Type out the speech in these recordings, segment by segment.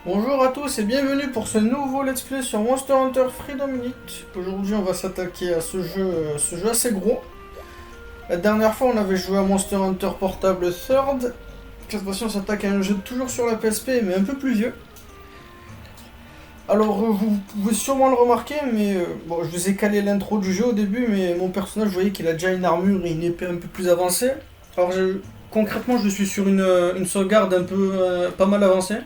Bonjour à tous et bienvenue pour ce nouveau let's play sur Monster Hunter Freedom Unit. Aujourd'hui on va s'attaquer à ce jeu assez gros. La dernière fois on avait joué à Monster Hunter Portable Third. Cette fois-ci on s'attaque à un jeu toujours sur la PSP mais un peu plus vieux. Alors vous pouvez sûrement le remarquer mais bon je vous ai calé l'intro du jeu au début mais mon personnage vous voyez qu'il a déjà une armure et une épée un peu plus avancée. Alors concrètement je suis sur une sauvegarde un peu pas mal avancée.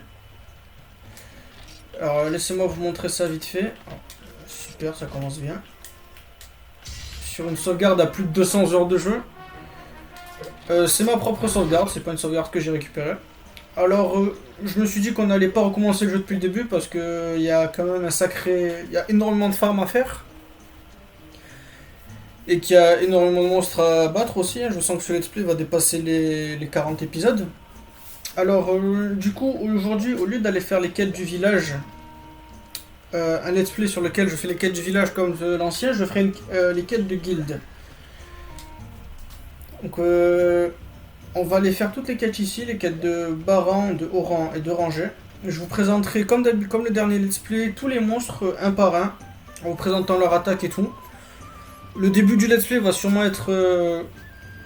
Alors laissez-moi vous montrer ça vite fait. Super, ça commence bien. Sur une sauvegarde à plus de 200 heures de jeu. C'est ma propre sauvegarde, c'est pas une sauvegarde que j'ai récupérée. Alors je me suis dit qu'on n'allait pas recommencer le jeu depuis le début parce que il y a quand même un sacré... Il y a énormément de farm à faire. Et qu'il y a énormément de monstres à battre aussi. Je sens que ce let's play va dépasser les 40 épisodes. Alors du coup aujourd'hui au lieu d'aller faire les quêtes du village, un let's play sur lequel je fais les quêtes du village comme l'ancien, je ferai les quêtes de guilde. Donc on va aller faire toutes les quêtes ici, les quêtes de Baran, de Oran et de Ranger. Je vous présenterai comme le dernier let's play tous les monstres un par un, en vous présentant leur attaque et tout. Le début du let's play va sûrement être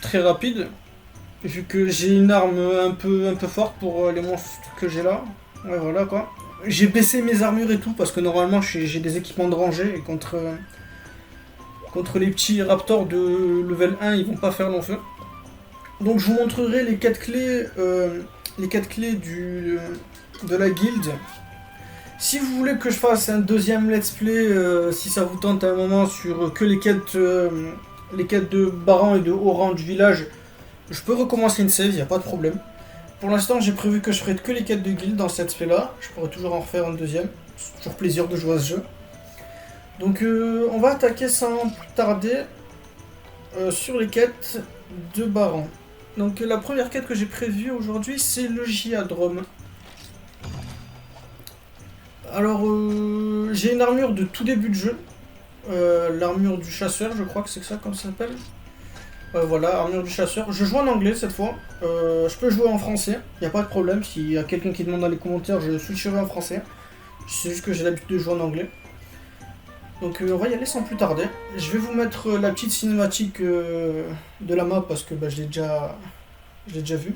très rapide, vu que j'ai une arme un peu forte pour les monstres que j'ai là. Ouais voilà quoi. J'ai baissé mes armures et tout parce que normalement j'ai des équipements de rangée et contre les petits raptors de level 1 ils vont pas faire long feu. Donc je vous montrerai les 4 clés de la guilde. Si vous voulez que je fasse un deuxième let's play, si ça vous tente à un moment sur que les quêtes de Baran et de Oran du village, je peux recommencer une save, y a pas de problème. Pour l'instant, j'ai prévu que je ferai que les quêtes de guilde dans cette spé là. Je pourrais toujours en refaire un deuxième. C'est toujours plaisir de jouer à ce jeu. Donc, on va attaquer sans plus tarder sur les quêtes de Baran. Donc, la première quête que j'ai prévue aujourd'hui, c'est le Giadrome. Alors, j'ai une armure de tout début de jeu. L'armure du chasseur, je crois que c'est ça comme ça s'appelle. Voilà, armure du chasseur. Je joue en anglais cette fois. Je peux jouer en français, il n'y a pas de problème. S'il y a quelqu'un qui demande dans les commentaires, je switcherai en français. C'est juste que j'ai l'habitude de jouer en anglais. Donc on va y aller sans plus tarder. Je vais vous mettre la petite cinématique de la map parce que bah, je l'ai déjà vue.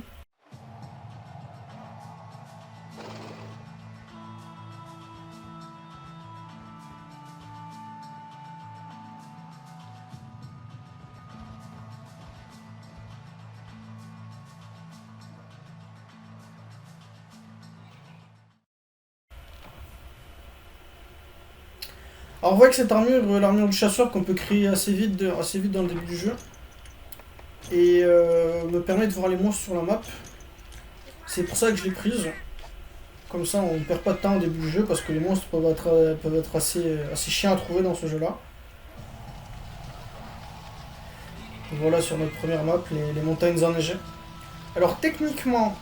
Alors on voit que cette armure, l'armure du chasseur qu'on peut créer assez vite dans le début du jeu. Et me permet de voir les monstres sur la map. C'est pour ça que je l'ai prise. Comme ça on ne perd pas de temps au début du jeu parce que les monstres peuvent être assez chiants à trouver dans ce jeu là. Voilà sur notre première map, les montagnes enneigées. Alors techniquement,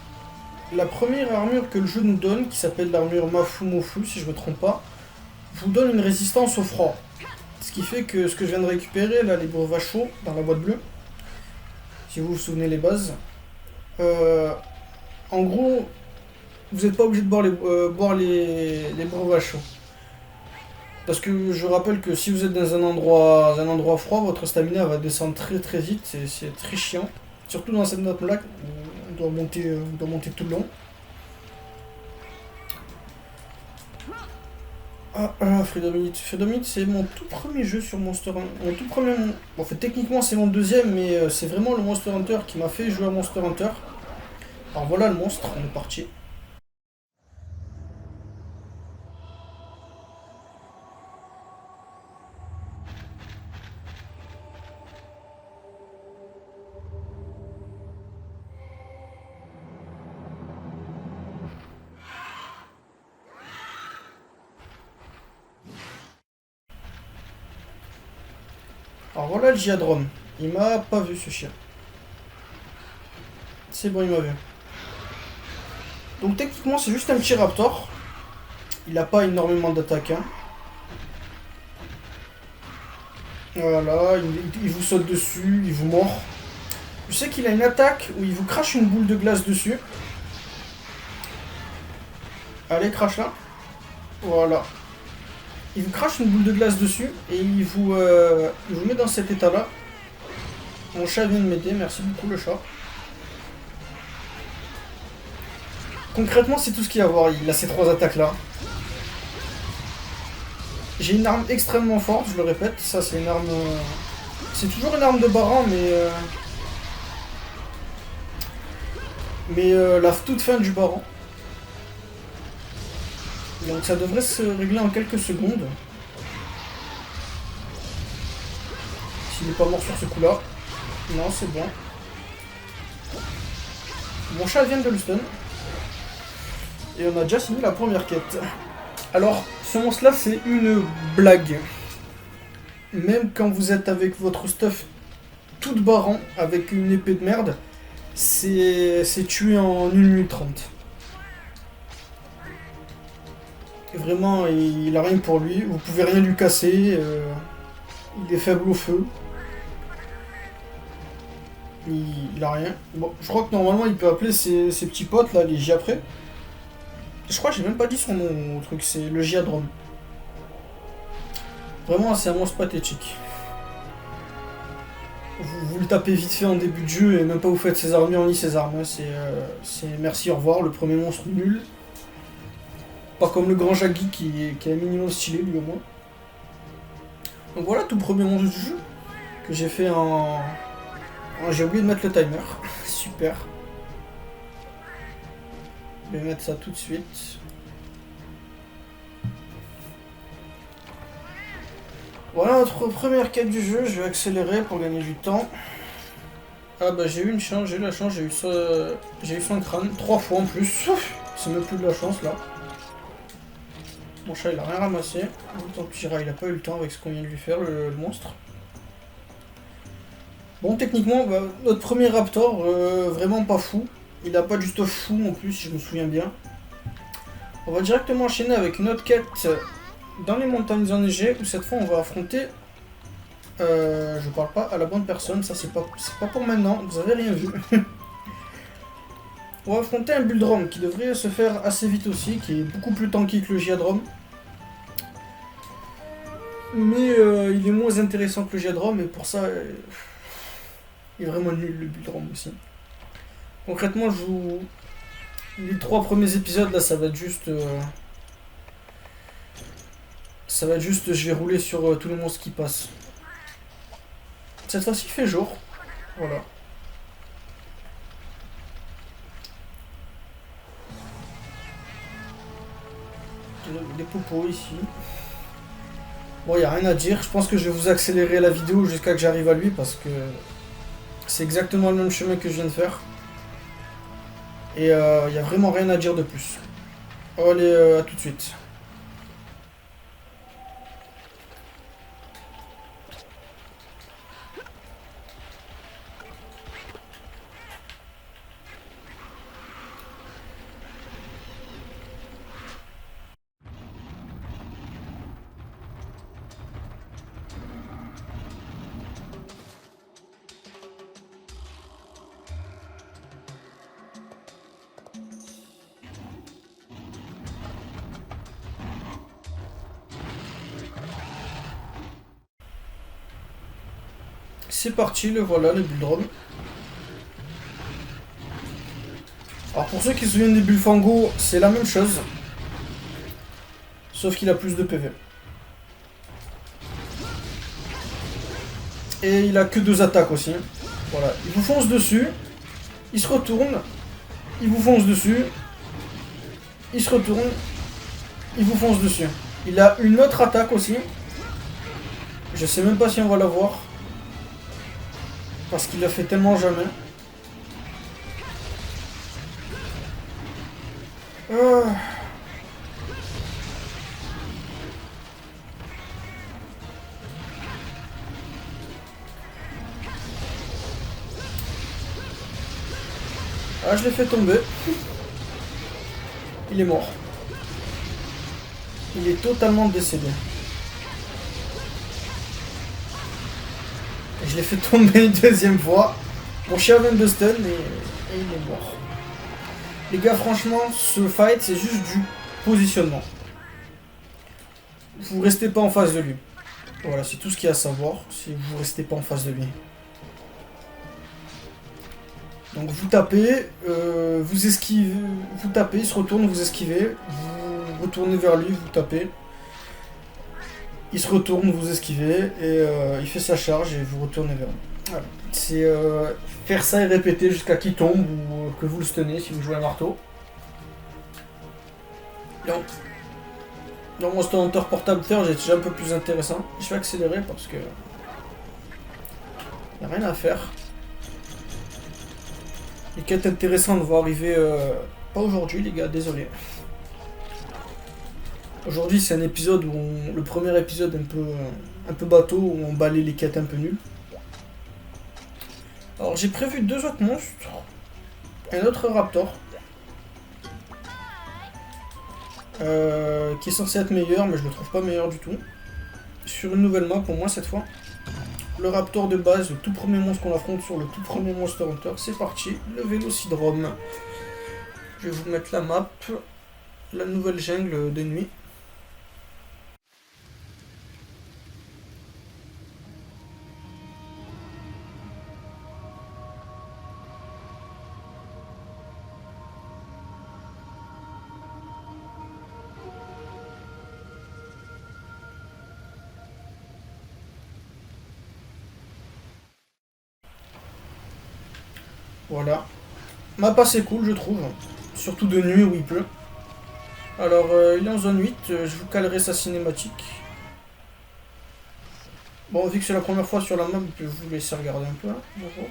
la première armure que le jeu nous donne, qui s'appelle l'armure Mafu Mofu si je me trompe pas, vous donne une résistance au froid. Ce qui fait que ce que je viens de récupérer, là, les breuvages chauds, dans la boîte bleue, si vous vous souvenez les bases, euh, en gros, vous n'êtes pas obligé de boire les breuvages chauds. Parce que je rappelle que si vous êtes dans un endroit froid, votre stamina va descendre très très vite, c'est très chiant. Surtout dans cette map là, où on doit monter tout le long. Freedom Unit. Freedom Unit, c'est mon tout premier jeu sur Monster Hunter. Mon tout premier. Bon, en fait, techniquement, c'est mon deuxième, mais c'est vraiment le Monster Hunter qui m'a fait jouer à Monster Hunter. Alors voilà le monstre, on est parti. Alors voilà le Giadrome. Il m'a pas vu ce chien. C'est bon, il m'a vu. Donc techniquement, c'est juste un petit raptor. Il a pas énormément d'attaque. Hein. Voilà, il vous saute dessus, il vous mord. Je sais qu'il a une attaque où il vous crache une boule de glace dessus. Allez, crache là. Voilà. Il vous crache une boule de glace dessus et il vous met dans cet état-là. Mon chat vient de m'aider, merci beaucoup le chat. Concrètement, c'est tout ce qu'il y a à voir. Il a ces 3 attaques-là. J'ai une arme extrêmement forte, je le répète. Ça, c'est une arme... C'est toujours une arme de baran, mais la toute fin du baran. Donc ça devrait se régler en quelques secondes. S'il n'est pas mort sur ce coup-là. Non, c'est bon. Mon chat vient de le stun. Et on a déjà fini la première quête. Alors, ce monstre-là, c'est une blague. Même quand vous êtes avec votre stuff toute baran, avec une épée de merde, c'est tué en 1 minute 30. Et vraiment, il a rien pour lui. Vous pouvez rien lui casser. Il est faible au feu. Il a rien. Bon, je crois que normalement, il peut appeler ses petits potes, là, les Giapré. Je crois que j'ai même pas dit son nom au truc, c'est le Giadrome. Vraiment, c'est un monstre pathétique. Vous le tapez vite fait en début de jeu et même pas vous faites ses armures ni ses armes. C'est merci, au revoir, le premier monstre nul. Pas comme le grand Jaggi qui est un minimum stylé, lui au moins. Donc voilà, tout premier monstre du jeu. Que j'ai fait en... J'ai oublié de mettre le timer. Super. Je vais mettre ça tout de suite. Voilà notre première quête du jeu. Je vais accélérer pour gagner du temps. Ah bah j'ai eu une chance, j'ai eu la chance, j'ai eu son crâne 3 fois en plus. C'est même plus de la chance là. Mon chat il a rien ramassé. Tant pis, il a pas eu le temps avec ce qu'on vient de lui faire, le monstre. Bon, techniquement, bah, notre premier raptor, vraiment pas fou. Il a pas du stuff fou en plus, si je me souviens bien. On va directement enchaîner avec une autre quête dans les montagnes enneigées, où cette fois on va affronter... je parle pas à la bonne personne, ça c'est pas pour maintenant, vous avez rien vu. On va affronter un Buldrome qui devrait se faire assez vite aussi, qui est beaucoup plus tanky que le Giadrome. Mais il est moins intéressant que le Giadrome, et pour ça, il est vraiment nul le Buldrome aussi. Concrètement, les 3 premiers épisodes, là, ça va être juste... je vais rouler sur tous les monstres qui passent. Cette fois-ci, il fait jour. Voilà. Des popos ici. Bon, il n'y a rien à dire. Je pense que je vais vous accélérer la vidéo jusqu'à que j'arrive à lui parce que c'est exactement le même chemin que je viens de faire. Et il n'y a vraiment rien à dire de plus. Allez, à tout de suite. C'est parti, le voilà, le Buldrome. Alors pour ceux qui se souviennent des Bullfango, c'est la même chose. Sauf qu'il a plus de PV. Et il a que 2 attaques aussi. Voilà, il vous fonce dessus. Il se retourne. Il vous fonce dessus. Il se retourne. Il vous fonce dessus. Il a une autre attaque aussi. Je sais même pas si on va la voir. Parce qu'il l'a fait tellement jamais. Ah, je l'ai fait tomber. Il est mort. Il est totalement décédé. Je l'ai fait tomber une 2e fois. Mon chien vient de stun et il est mort. Les gars, franchement, ce fight, c'est juste du Positionnement. Vous restez pas en face de lui. Voilà, c'est tout ce qu'il y a à savoir. Si vous restez pas en face de lui. Donc vous tapez, vous esquivez, vous tapez, il se retourne, vous esquivez, vous retournez vers lui, vous tapez. Il se retourne, vous esquivez, et il fait sa charge et vous retournez vers lui. Voilà. C'est faire ça et répéter jusqu'à qu'il tombe ou que vous le tenez si vous jouez un marteau. Donc, dans Monster Hunter Portable Faire, j'ai déjà un peu plus intéressant. Je vais accélérer parce que y a rien à faire. Les quêtes intéressantes vont arriver pas aujourd'hui les gars, désolé. Aujourd'hui c'est un épisode où le premier épisode un peu bateau où on balaye les quêtes un peu nulles. Alors j'ai prévu 2 autres monstres, un autre raptor qui est censé être meilleur mais je le trouve pas meilleur du tout. Sur une nouvelle map pour moi cette fois. Le raptor de base, le tout premier monstre qu'on affronte sur le tout premier Monster Hunter, c'est parti, le Vélocidrome. Je vais vous mettre la map, la nouvelle jungle de nuit. Voilà. Map assez cool je trouve, surtout de nuit où il pleut. Alors il est en zone 8, je vous calerai sa cinématique. Bon, vu que c'est la première fois sur la map, je vais vous laisser regarder un peu. Hein. Bonjour.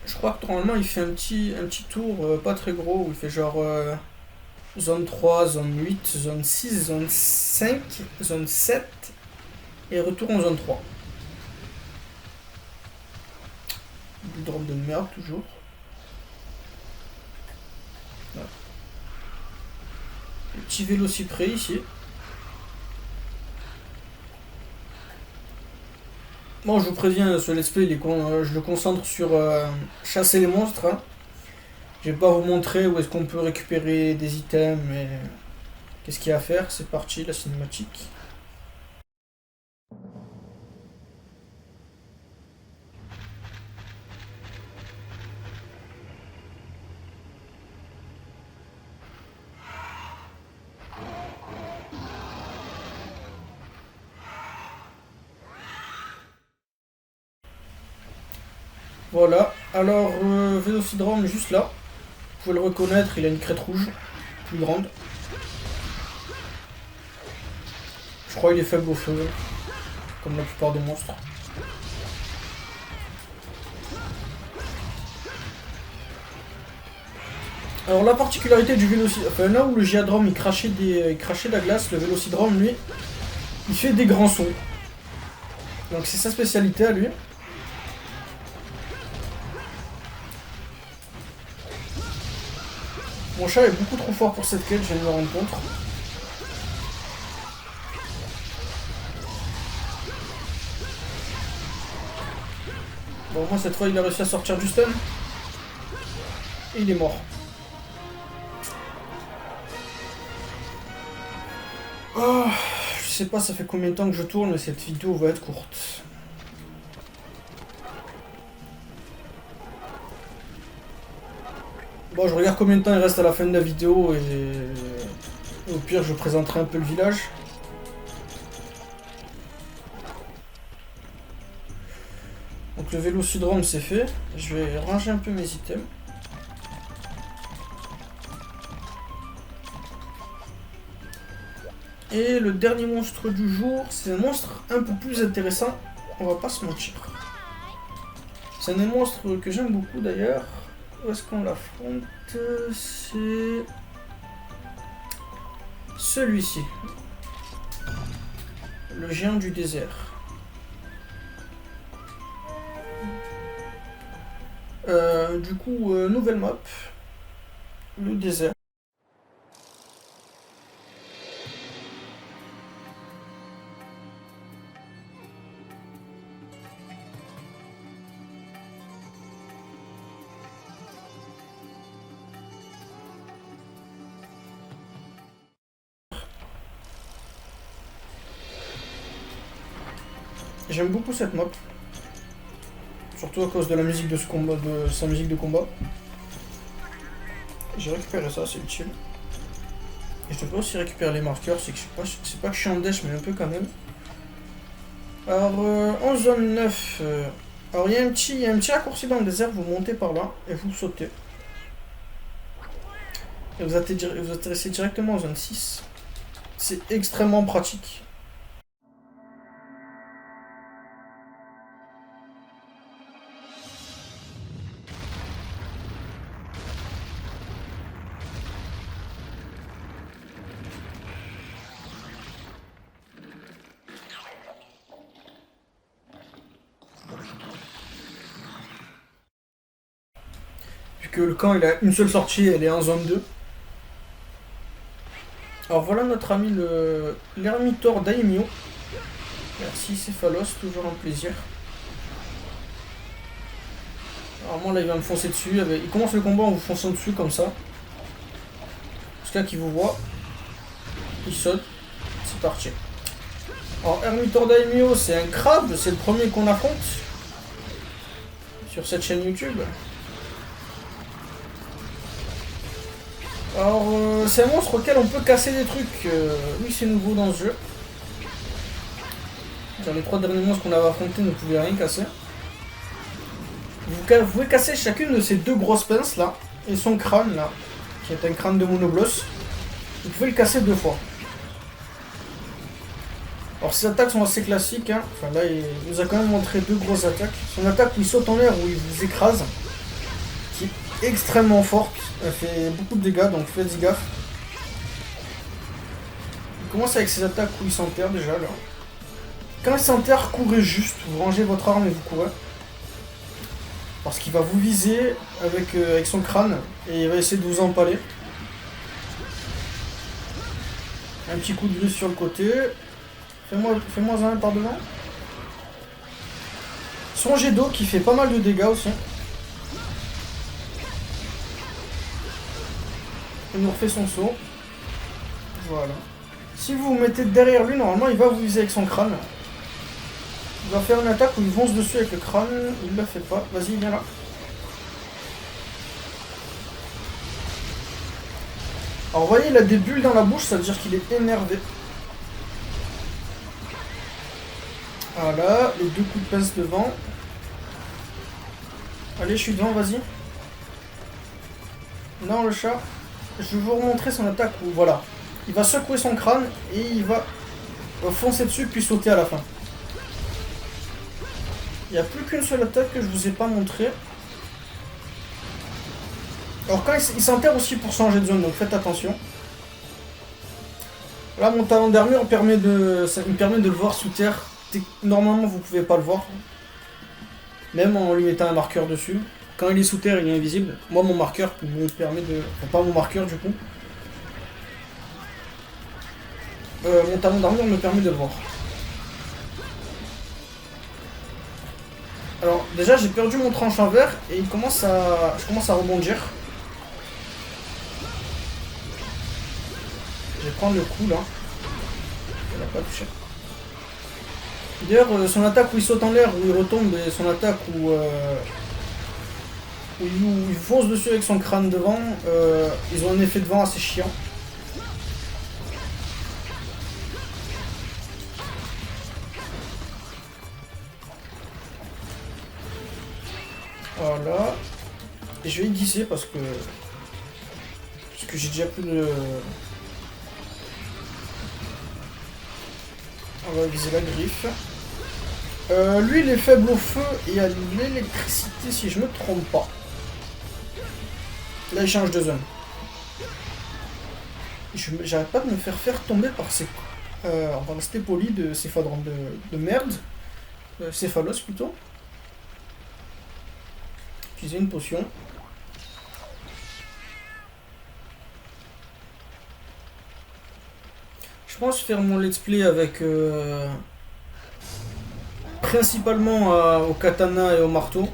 Je crois que normalement il fait un petit tour pas très gros, où il fait genre zone 3, zone 8, zone 6, zone 5, zone 7 et retour en zone 3. Du drop de merde toujours. Voilà. Le petit Vélocyprès ici. Bon, je vous préviens, ce let's play, je le concentre sur chasser les monstres. Hein. Je vais pas vous montrer où est-ce qu'on peut récupérer des items et qu'est-ce qu'il y a à faire. C'est parti, la cinématique. Voilà, alors Vélocidrome juste là. Vous pouvez le reconnaître, il a une crête rouge, plus grande. Je crois qu'il est faible au feu, comme la plupart des monstres. Alors la particularité du Vélocidrome, enfin là où le Giadrome il crachait de la glace, le Vélocidrome lui, il fait des grands sauts. Donc c'est sa spécialité à lui. Mon chat est beaucoup trop fort pour cette quête, je viens de me rendre compte. Bon, moi cette fois il a réussi à sortir du stun. Et il est mort. Oh, je sais pas ça fait combien de temps que je tourne, mais cette vidéo va être courte. Bon, je regarde combien de temps il reste à la fin de la vidéo et au pire je présenterai un peu le village. Donc le Vélocidrome c'est fait. Je vais ranger un peu mes items. Et le dernier monstre du jour, c'est un monstre un peu plus intéressant, on va pas se mentir. C'est un des monstres que j'aime beaucoup d'ailleurs. Où est-ce qu'on l'affronte? C'est celui-ci. Le géant du désert. Du coup, nouvelle map. Le désert. J'aime beaucoup cette map. Surtout à cause de la musique de ce combat, de sa musique de combat. J'ai récupéré ça, c'est utile. Et je devrais aussi récupérer les marqueurs, c'est que c'est pas que je suis en dèche, mais un peu quand même. Alors, en zone 9, alors il y a un petit raccourci dans le désert, vous montez par là et vous sautez. Et vous atterrissez directement en zone 6. C'est extrêmement pratique. Vu que le camp il a une seule sortie, elle est en zone 2. Alors voilà notre ami l'ermitor Daimyo. Merci Céphalos, toujours un plaisir. Alors moi là il va me foncer dessus. Il commence le combat en vous fonçant dessus comme ça. Jusqu'à qu'il vous voit. Il saute. C'est parti. Alors Ermitor Daimyo c'est un crabe, c'est le premier qu'on affronte. Sur cette chaîne YouTube. Alors, c'est un monstre auquel on peut casser des trucs. Oui, c'est nouveau dans ce jeu. Dans les 3 derniers monstres qu'on avait affrontés, ne pouvaient rien casser. Vous pouvez casser chacune de ces 2 grosses pinces là, et son crâne là, qui est un crâne de monobloss. Vous pouvez le casser 2 fois. Alors, ces attaques sont assez classiques. Hein. Enfin, là, il nous a quand même montré 2 grosses attaques. Son attaque où il saute en l'air, où il vous écrase, qui est extrêmement forte. Elle fait beaucoup de dégâts, donc faites-y gaffe. Il commence avec ses attaques où il s'enterre déjà là. Quand il s'enterre, courez juste. Vous rangez votre arme et vous courez. Parce qu'il va vous viser avec son crâne et il va essayer de vous empaler. Un petit coup de griffe sur le côté. Fais-moi un par devant. Son jet d'eau qui fait pas mal de dégâts aussi. Il nous refait son saut. Voilà. Si vous vous mettez derrière lui, normalement il va vous viser avec son crâne. Il va faire une attaque où il fonce dessus avec le crâne. Il ne le fait pas. Vas-y, viens là. Alors vous voyez, il a des bulles dans la bouche, ça veut dire qu'il est énervé. Voilà, les 2 coups de pince devant. Allez, je suis devant, vas-y. Non, le chat. Je vais vous remontrer son attaque où, voilà. Il va secouer son crâne et il va foncer dessus puis sauter à la fin. Il n'y a plus qu'une seule attaque que je vous ai pas montrée. Alors quand il s'enterre aussi pour changer de zone, donc faites attention. Là, mon talon d'armure me permet de le voir sous terre. Normalement, vous pouvez pas le voir. Même en lui mettant un marqueur dessus. Quand il est sous terre, il est invisible. Moi, mon marqueur me permet de... Enfin, pas mon marqueur, du coup. Mon talon d'armure me permet de le voir. Alors, déjà, j'ai perdu mon tranche en verre et je commence à rebondir. Je vais prendre le coup, là. Il n'a pas touché. D'ailleurs, son attaque où il saute en l'air, où il retombe, et son attaque où il fonce dessus avec son crâne devant, ils ont un effet de vent assez chiant. Voilà. Et je vais y glisser parce que j'ai déjà plus de... On va viser la griffe. Lui, il est faible au feu et à l'électricité, si je me trompe pas. Là, il change de zone. J'arrête pas de me faire tomber par ces... on va rester poli de céphadron de merde. Céphalos plutôt. Utiliser une potion. Je pense faire mon let's play avec principalement au katana et au marteau.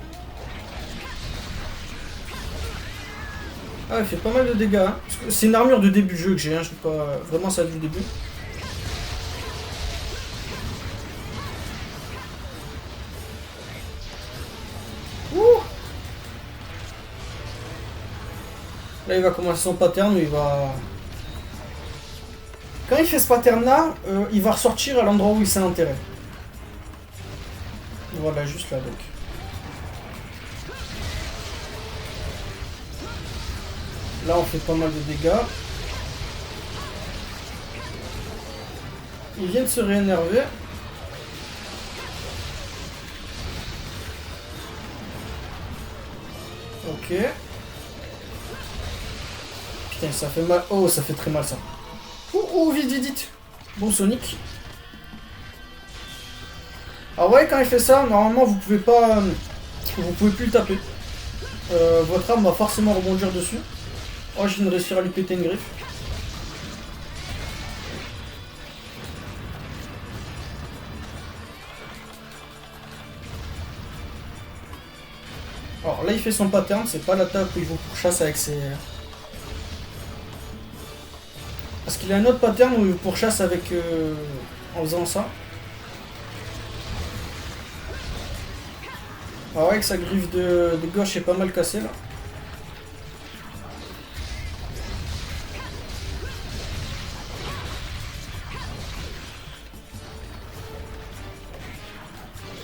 Ah, il fait pas mal de dégâts. Hein. C'est une armure de début de jeu que j'ai. Hein. Je sais pas vraiment ça du début. Là, il va commencer son pattern où il va... Quand il fait ce pattern-là, il va ressortir à l'endroit où il s'est enterré. Voilà, juste là, donc. Là, on fait pas mal de dégâts. Il vient de se réénerver. Ok. Putain, ça fait mal. Oh, ça fait très mal, ça. Oh, vite, vite, vite. Bon, Sonic. Ah ouais, quand il fait ça, normalement, vous pouvez pas... Vous pouvez plus le taper. Votre arme va forcément rebondir dessus. Oh, je viens de réussir à lui péter une griffe. Alors là, il fait son pattern, c'est pas l'attaque où il vous pourchasse avec ses... Parce qu'il a un autre pattern où il vous pourchasse avec... en faisant ça. Ah ouais, que sa griffe de gauche est pas mal cassée là.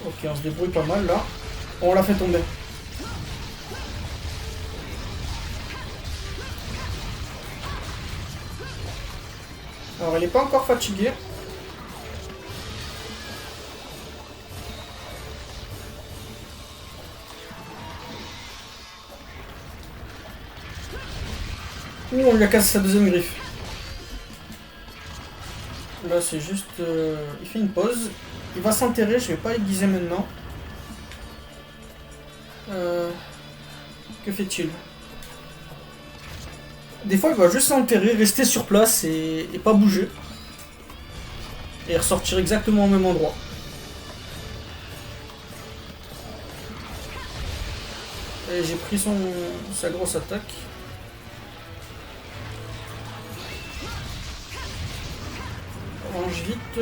Ok, on se débrouille pas mal là. On l'a fait tomber. Alors, il est pas encore fatigué. Ouh, on lui a cassé sa deuxième griffe. Là, c'est juste... il fait une pause. Il va s'enterrer, je vais pas aiguiser maintenant. Que fait-il? Des fois, il va juste s'enterrer, rester sur place et pas bouger. Et ressortir exactement au même endroit. Et j'ai pris sa grosse attaque. Range vite.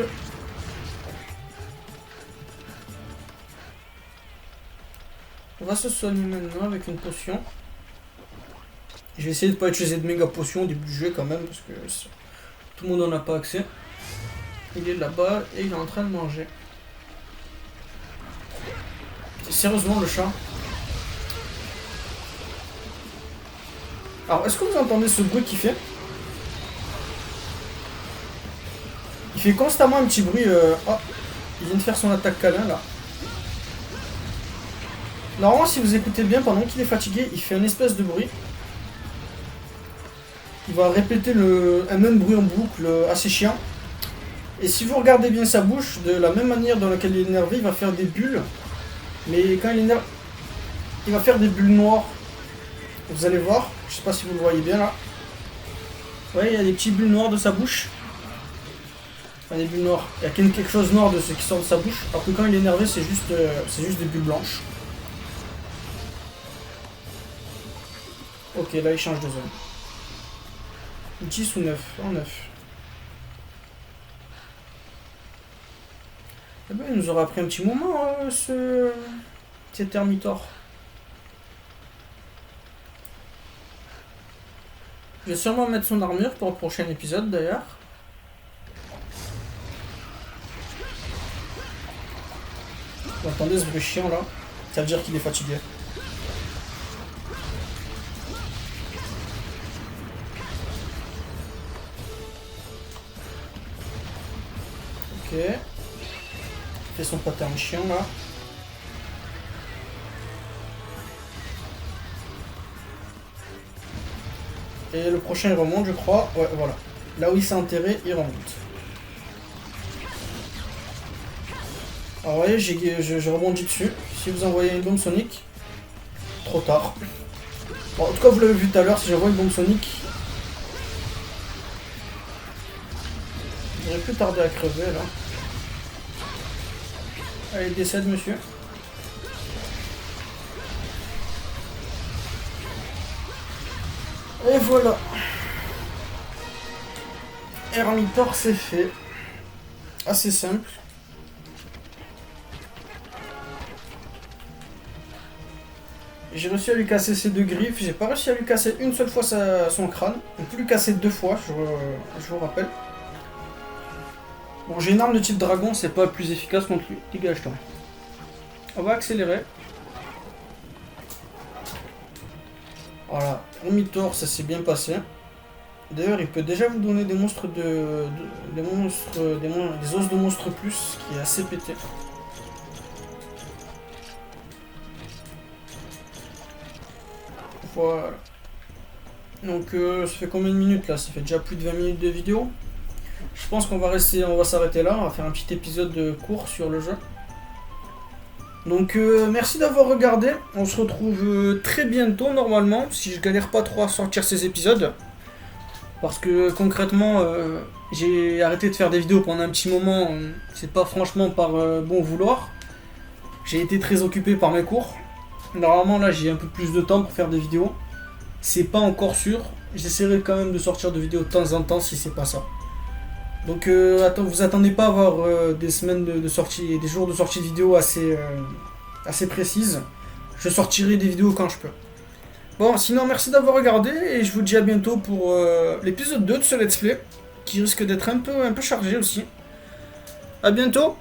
On va se soigner maintenant avec une potion. Je vais essayer de ne pas utiliser de méga potion au début du jeu quand même, parce que tout le monde n'en a pas accès. Il est là-bas et il est en train de manger. Sérieusement, le chat. Alors, est-ce que vous entendez ce bruit qu'il fait? Il fait constamment un petit bruit. Oh, il vient de faire son attaque câlin là. Normalement, si vous écoutez bien, pendant qu'il est fatigué, il fait un espèce de bruit. Il va répéter un même bruit en boucle, assez chiant. Et si vous regardez bien sa bouche, de la même manière dans laquelle il est énervé, il va faire des bulles. Mais quand il est énervé, il va faire des bulles noires. Vous allez voir, je sais pas si vous le voyez bien là. Vous voyez, il y a des petites bulles noires de sa bouche. Enfin, des bulles noires. Il y a quelque chose de noir de ce qui sort de sa bouche. Alors que quand il est énervé, c'est juste des bulles blanches. Ok, là il change de zone. 10 ou 9? En 9. Eh ben, il nous aura pris un petit moment, cet Termitor. Je vais sûrement mettre son armure pour le prochain épisode d'ailleurs. Vous entendez ce bruit chiant là? Ça veut dire qu'il est fatigué. Ok. Il fait son pattern chiant là. Et le prochain il remonte je crois. Ouais voilà. Là où il s'est enterré, il remonte. Alors vous voyez, je rebondis dessus. Si vous envoyez une bombe sonique, trop tard. Bon, en tout cas vous l'avez vu tout à l'heure, si j'envoie une bombe sonique, j'aurais plus tardé à crever là. Allez, décède monsieur. Et voilà. Hermitor c'est fait. Assez simple. J'ai réussi à lui casser ses 2 griffes. J'ai pas réussi à lui casser une seule fois son crâne. On peut lui casser 2 fois, je vous rappelle. Bon, j'ai une arme de type dragon, c'est pas plus efficace contre lui. Dégage-toi. On va accélérer. Voilà, premier tour, ça s'est bien passé. D'ailleurs, il peut déjà vous donner des monstres des os de monstres plus, qui est assez pété. Voilà. Donc, ça fait combien de minutes là? Ça fait déjà plus de 20 minutes de vidéo. Je pense qu'on va rester, on va s'arrêter là. On va faire un petit épisode court sur le jeu. Donc, merci d'avoir regardé. On se retrouve très bientôt normalement, si je galère pas trop à sortir ces épisodes. Parce que concrètement, j'ai arrêté de faire des vidéos pendant un petit moment. C'est pas franchement par bon vouloir. J'ai été très occupé par mes cours. Normalement là j'ai un peu plus de temps pour faire des vidéos. C'est pas encore sûr. J'essaierai quand même de sortir de vidéos de temps en temps si c'est pas ça. Donc vous attendez pas à avoir des semaines de sortie et des jours de sortie de vidéos assez précises. Je sortirai des vidéos quand je peux. Bon, sinon merci d'avoir regardé et je vous dis à bientôt pour l'épisode 2 de ce let's play qui risque d'être un peu chargé aussi. A bientôt.